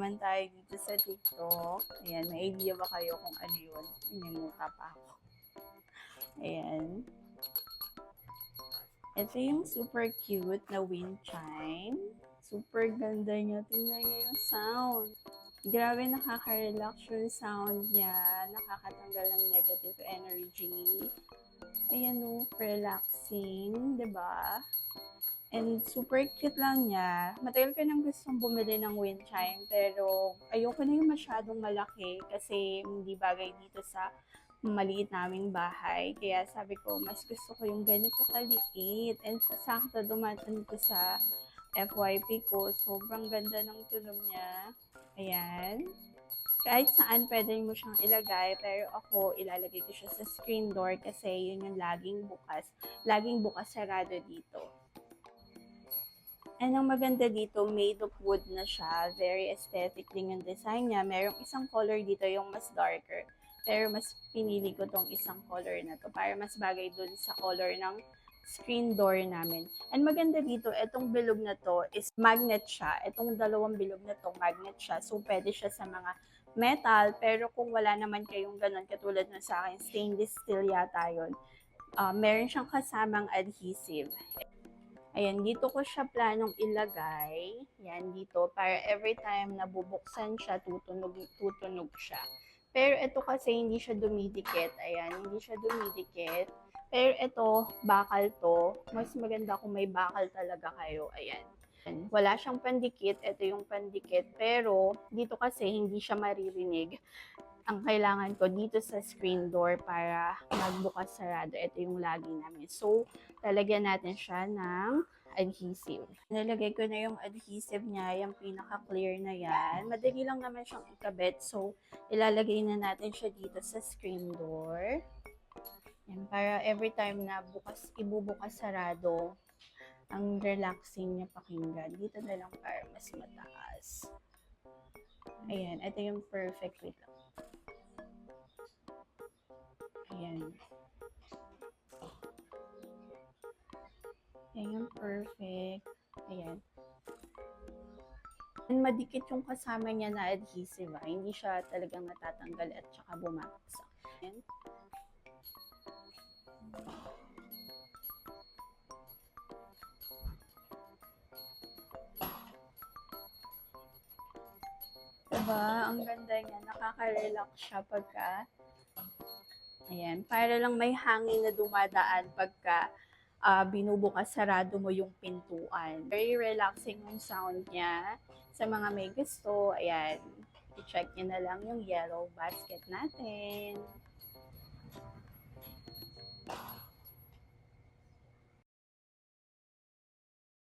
naman tayo dito sa TikTok. Ayan, may idea ba kayo kung ano yun? Nanimuta pa ako. Ayan. Ito yung super cute na wind chime. Super ganda niya. Tingnan niyo yung sound. Grabe, nakaka-relax yung sound niya. Nakakatanggal ng negative energy. Ayan o, relaxing, 'di ba? And super cute lang niya. Matagal ko nang gustong bumili ng wind chime, pero ayoko na yung masyadong malaki kasi hindi bagay dito sa maliit naming bahay. Kaya sabi ko, mas gusto ko yung ganito kaliit. And sakto dumating ko sa FYP ko. Sobrang ganda ng tunog niya. Ayan. Kahit saan pwede mo siyang ilagay, pero ako ilalagay ko siya sa screen door kasi yun yung laging bukas. Laging bukas sarado dito. And ang maganda dito, made of wood na siya. Very aesthetic din yung design niya. Merong isang color dito yung mas darker. Pero mas pinili ko tong isang color na to para mas bagay dun sa color ng screen door namin. And maganda dito, itong bilog na to is magnet siya. Itong dalawang bilog na to, magnet siya. So, pwede siya sa mga metal. Pero kung wala naman kayong ganun, katulad na sa akin, stainless steel yata yun. Meron siyang kasamang adhesive. Ayan, dito ko siya planong ilagay. Yan, dito. Para every time na bubuksan siya, tutunog siya. Pero ito kasi hindi siya dumidikit. Ayan, hindi siya dumidikit. Pero ito, bakal to. Mas maganda kung may bakal talaga kayo. Ayan. Wala siyang pandikit. Ito yung pandikit. Pero dito kasi hindi siya maririnig. Ang kailangan ko dito sa screen door para magbukas sarado. Ito yung lagi namin. So, lalagyan natin siya ng adhesive. Nalagay ko na yung adhesive niya, yung pinaka-clear na yan. Madali lang naman siyang ikabit. So, ilalagay na natin siya dito sa screen door. Yan, para every time na ibubukas sarado, ang relaxing niya pakinggan. Dito na lang para mas mataas. Ayan, ito yung perfect. Wait lang. Ayan. Ayan, perfect. Ayan. And madikit yung kasama niya na adhesive. Hindi siya talagang natatanggal at saka bumaksak. Ayan. Diba? Ang ganda niya. Nakaka-relax siya pagka ayan. Para lang may hangin na dumadaan pagka binubukas sarado mo yung pintuan. Very relaxing yung sound niya. Sa mga may gusto, ayan, i-check nyo na lang yung yellow basket natin.